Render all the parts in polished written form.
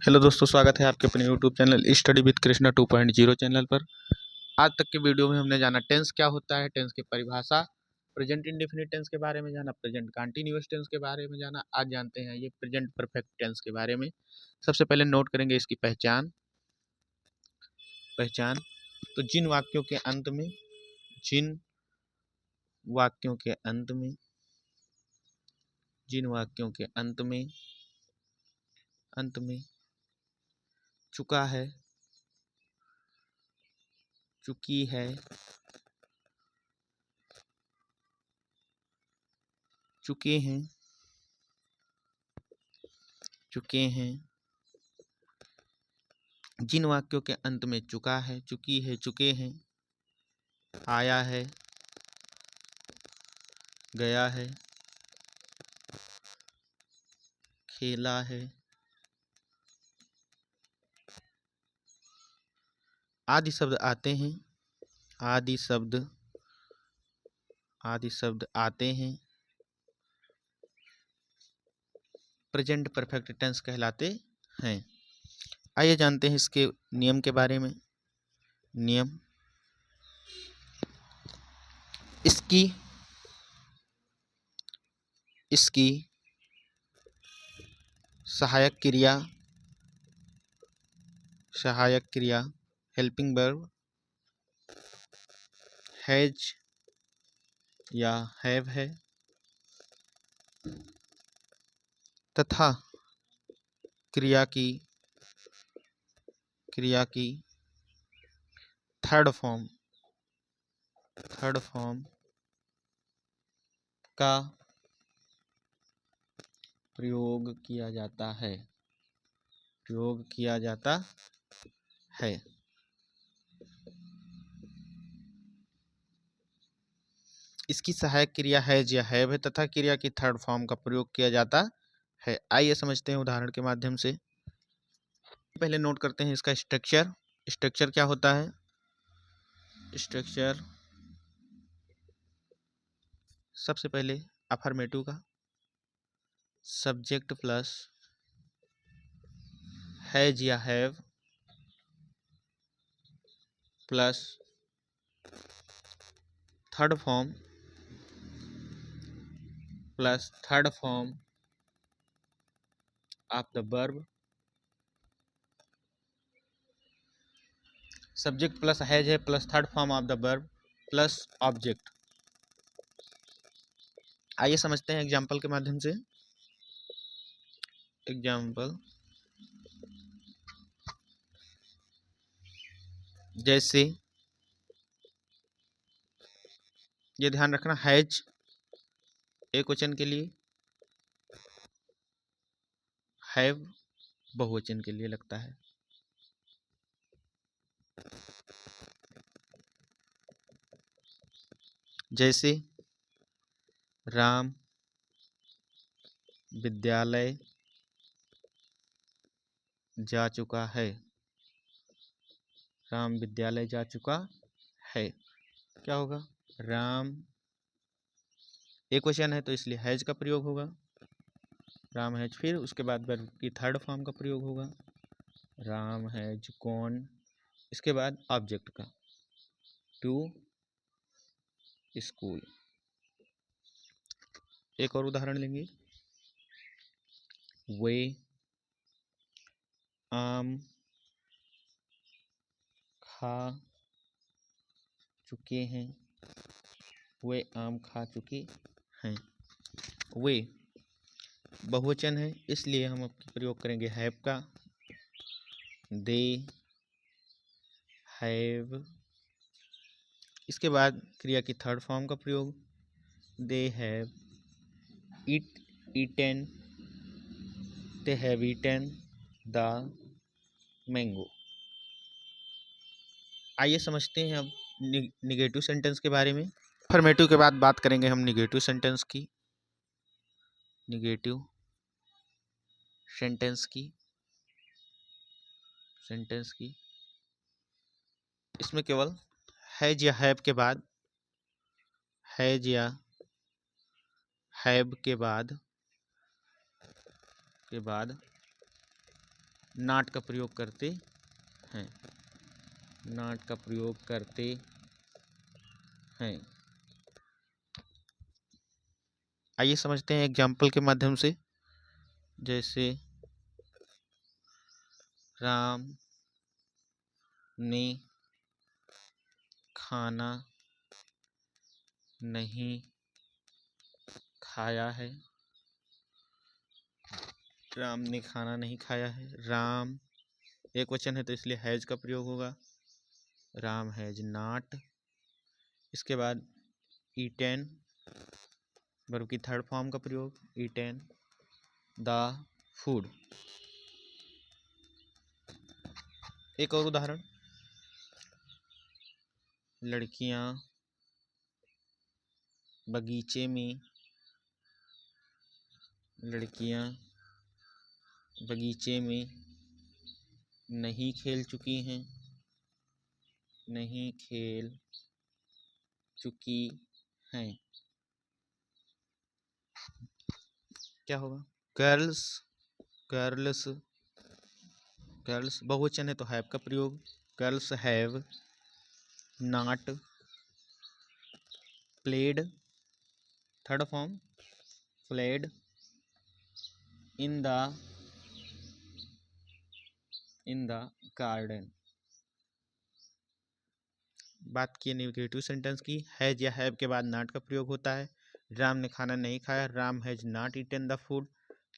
Hello दोस्तों, स्वागत है आपके अपने YouTube channel study with Krishna 2.0 channel पर। आज तक के वीडियो में हमने जाना टेंस क्या होता है, टेंस की परिभाषा, प्रेजेंट इंडेफिनिट टेंस के बारे में जाना, प्रेजेंट कंटीन्यूअस टेंस के बारे में जाना। आज जानते हैं ये प्रेजेंट परफेक्ट टेंस के बारे में। सबसे पहले नोट करेंगे इसकी पहचान। तो जिन वाक्यों के अंत में चुका है, चुकी है, चुके हैं, चुके हैं। जिन वाक्यों के अंत में चुका है, चुकी है, चुके हैं, आया है, गया है, खेला है, आदि शब्द आते हैं, आदि शब्द आते हैं, प्रेजेंट परफेक्ट टेंस कहलाते हैं। आइए जानते हैं इसके नियम के बारे में। नियम, इसकी सहायक क्रिया हेल्पिंग वर्ब हैज या हैव है, तथा क्रिया की थर्ड फॉर्म का प्रयोग किया जाता है। इसकी सहायक क्रिया हैज या हैव है तथा क्रिया की थर्ड फॉर्म का प्रयोग किया जाता है। आइए समझते हैं उदाहरण के माध्यम से। पहले नोट करते हैं इसका स्ट्रक्चर क्या होता है। स्ट्रक्चर सबसे पहले अफर्मेटिव का सब्जेक्ट प्लस हैज या have plus third form of the verb. Subject plus has है plus third form of the verb plus object. आइए समझते हैं एग्जाम्पल के माध्यम से। एग्जाम्पल जैसे, ये ध्यान रखना, हैज एक वचन के लिए, हैव बहुवचन के लिए लगता है। जैसे राम विद्यालय जा चुका है। राम विद्यालय जा चुका है, क्या होगा? राम एक वचन है तो इसलिए हैज का प्रयोग होगा, राम हैज। फिर उसके बाद वर्ब की थर्ड फॉर्म का प्रयोग होगा, राम हैज गॉन। इसके बाद ऑब्जेक्ट का टू स्कूल। एक और उदाहरण लेंगे। वे आम खा चुके हैं। वे आम खा चुके हैं। वे बहुवचन है इसलिए हम प्रयोग करेंगे हैव का। They have. इसके बाद क्रिया की थर्ड फॉर्म का प्रयोग, they have eaten the mango. आइए समझते हैं अब निगेटिव सेंटेंस के बारे में। अफर्मेटिव के बाद बात करेंगे हम निगेटिव सेंटेंस की। इसमें केवल हैज या हैव के बाद नॉट का प्रयोग करते हैं, नॉट का प्रयोग करते हैं। आइए समझते हैं एग्जाम्पल के माध्यम से। जैसे राम ने खाना नहीं खाया है, राम ने खाना नहीं खाया है। राम एक वचन है तो इसलिए हैज का प्रयोग होगा, राम हैज नॉट। इसके बाद ईटेन, वर्ब की थर्ड फॉर्म का प्रयोग, ईटेन द फूड। एक और उदाहरण, लड़कियां बगीचे में, लड़कियां बगीचे में नहीं खेल चुकी हैं, नहीं खेल चुकी हैं। क्या होगा? गर्ल्स, गर्ल्स, गर्ल्स बहुवचन है तो हैव का प्रयोग, girls have not played, third form played in the garden. बात की नेगेटिव सेंटेंस की, हैज या हैव के बाद नॉट का प्रयोग होता है। राम ने खाना नहीं खाया, Ram has not eaten the food.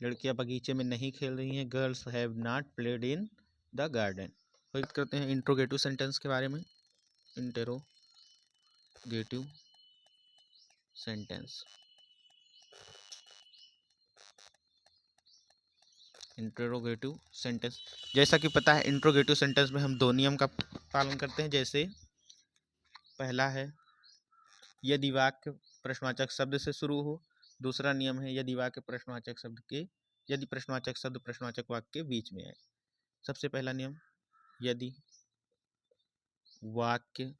लड़कियां बगीचे में नहीं खेल रही हैं, girls have not played in the garden. बात करते हैं इंट्रोगेटिव सेंटेंस के बारे में। इंट्रोगेटिव सेंटेंस, इंट्रोगेटिव सेंटेंस जैसा कि पता है, इंट्रोगेटिव सेंटेंस में हम दो नियम का पालन करते हैं। जैसे पहला है यदि वाक्य प्रश्नवाचक शब्द से शुरू हो, दूसरा नियम है यदि वाक्य प्रश्नवाचक शब्द के, यदि प्रश्नवाचक शब्द प्रश्नवाचक वाक्य के बीच में आए। सबसे पहला नियम, यदि वाक्य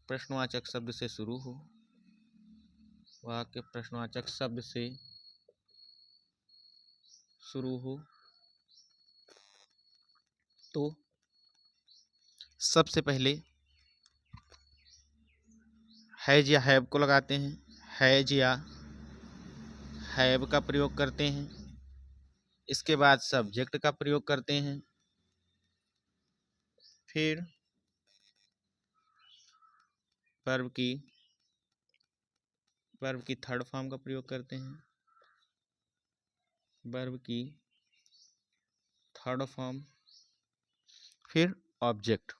प्रश्नवाचक शब्द से शुरू हो, वाक्य प्रश्नवाचक शब्द से शुरू हो तो सबसे पहले हैज या हैव को लगाते हैं, हैज या हैव का प्रयोग करते हैं। इसके बाद सब्जेक्ट का प्रयोग करते हैं, फिर वर्ब की थर्ड फॉर्म का प्रयोग करते हैं, वर्ब की थर्ड फॉर्म, फिर ऑब्जेक्ट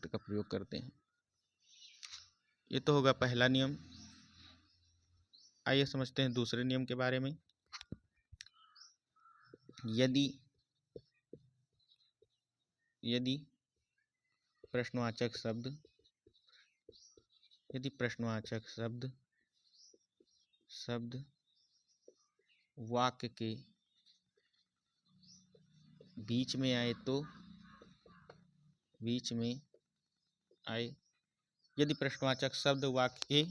का प्रयोग करते हैं। ये तो होगा पहला नियम। आइए समझते हैं दूसरे नियम के बारे में। यदि प्रश्नवाचक शब्द वाक्य के बीच में आए तो, यदि प्रश्नवाचक शब्द वाक्य के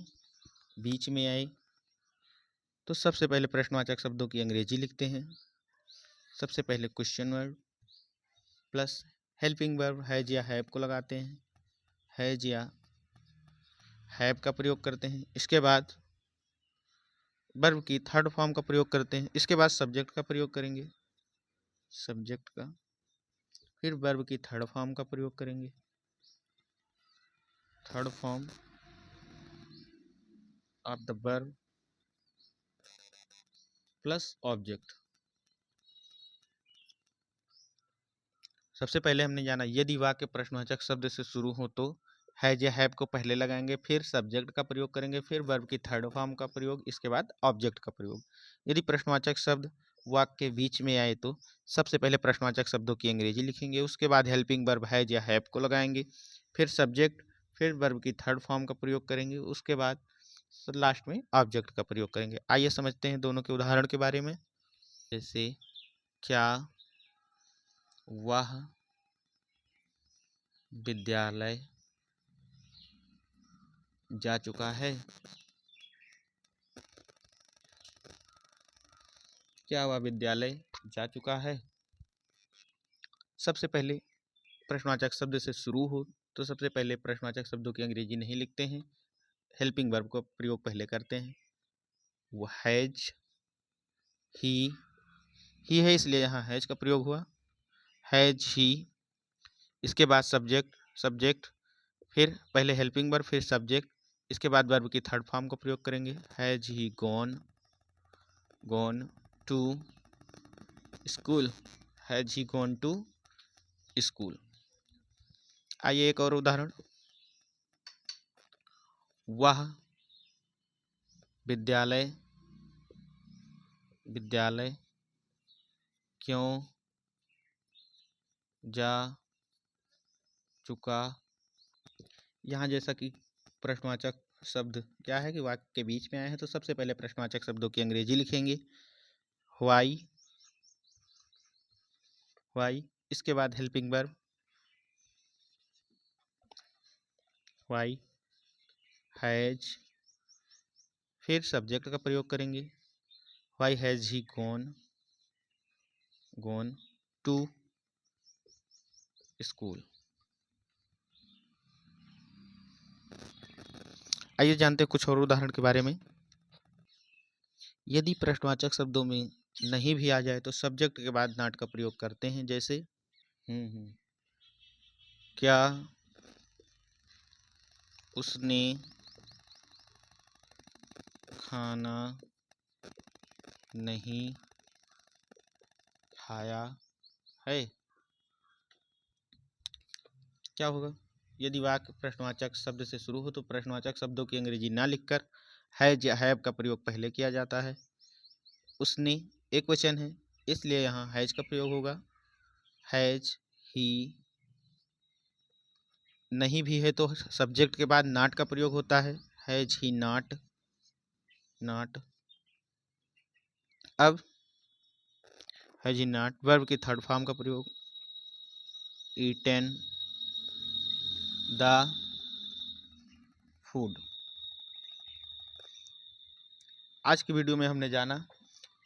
बीच में आए तो सबसे पहले प्रश्नवाचक शब्दों की अंग्रेजी लिखते हैं। सबसे पहले question verb plus helping verb has या हैव को लगाते हैं, हैज या हैव का प्रयोग करते हैं। इसके बाद वर्ब की थर्ड फॉर्म का प्रयोग करते हैं। इसके बाद सब्जेक्ट का प्रयोग करेंगे, सब्जेक्ट का, फिर वर्ब की थर्ड फॉर्म का प्रयोग करेंगे, third form of the verb plus object. सबसे पहले हमने जाना यदि वाक्य प्रश्नवाचक शब्द से शुरू हो तो हैज या हैव को पहले लगाएंगे, फिर सब्जेक्ट का प्रयोग करेंगे, फिर वर्ब की थर्ड फॉर्म का प्रयोग, इसके बाद ऑब्जेक्ट का प्रयोग। यदि प्रश्नवाचक शब्द वाक्य के बीच में आए तो सबसे पहले प्रश्नवाचक शब्दों की अंग्रेजी लिखेंगे, उसके बाद हेल्पिंग वर्ब हैज या हैव को लगाएंगे, फिर सब्जेक्ट, फिर वर्ब की थर्ड फॉर्म का प्रयोग करेंगे, उसके बाद लास्ट में ऑब्जेक्ट का प्रयोग करेंगे। आइए समझते हैं दोनों के उदाहरण के बारे में। जैसे क्या वह विद्यालय जा चुका है, क्या वह विद्यालय जा चुका है? सबसे पहले प्रश्नवाचक शब्द से शुरू हो तो सबसे पहले प्रश्नवाचक शब्दों की अंग्रेजी नहीं लिखते हैं, हेल्पिंग वर्ब का प्रयोग पहले करते हैं। वो हैज, ही है इसलिए यहाँ हैज का प्रयोग हुआ, हैज ही। इसके बाद सब्जेक्ट, फिर पहले हेल्पिंग वर्ब फिर सब्जेक्ट, इसके बाद वर्ब की थर्ड फॉर्म का प्रयोग करेंगे। Has he gone to school, has he gone to school. आइए एक और उदाहरण। वह विद्यालय क्यों जा चुका। यहाँ जैसा कि प्रश्नवाचक शब्द क्या है कि वाक्य के बीच में आए हैं तो सबसे पहले प्रश्नवाचक शब्दों की अंग्रेजी लिखेंगे, व्हाई, इसके बाद हेल्पिंग वर्ब व्हाई हैज, फिर सब्जेक्ट का प्रयोग करेंगे, why has he gone to school. आइए जानते हैं कुछ और उदाहरण के बारे में। यदि प्रश्नवाचक शब्दों में नहीं भी आ जाए तो सब्जेक्ट के बाद नॉट का प्रयोग करते हैं, जैसे क्या उसने खाना नहीं खाया है। क्या होगा यदि वाक्य प्रश्नवाचक शब्द से शुरू हो तो प्रश्नवाचक शब्दों की अंग्रेजी ना लिखकर हैज या हैव का प्रयोग पहले किया जाता है। उसने एक वचन है इसलिए यहाँ हैज का प्रयोग होगा, हैज ही। नहीं भी है तो सब्जेक्ट के बाद नॉट का प्रयोग होता है, हैज ही नॉट। अब हैज ही नॉट वर्ब की थर्ड फॉर्म का प्रयोग, ईटेन द फूड। आज की वीडियो में हमने जाना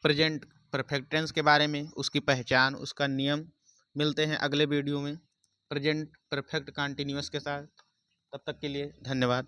प्रेजेंट परफेक्ट टेंस के बारे में, उसकी पहचान, उसका नियम। मिलते हैं अगले वीडियो में प्रेजेंट परफेक्ट कंटिन्यूअस के साथ। तब तक के लिए धन्यवाद।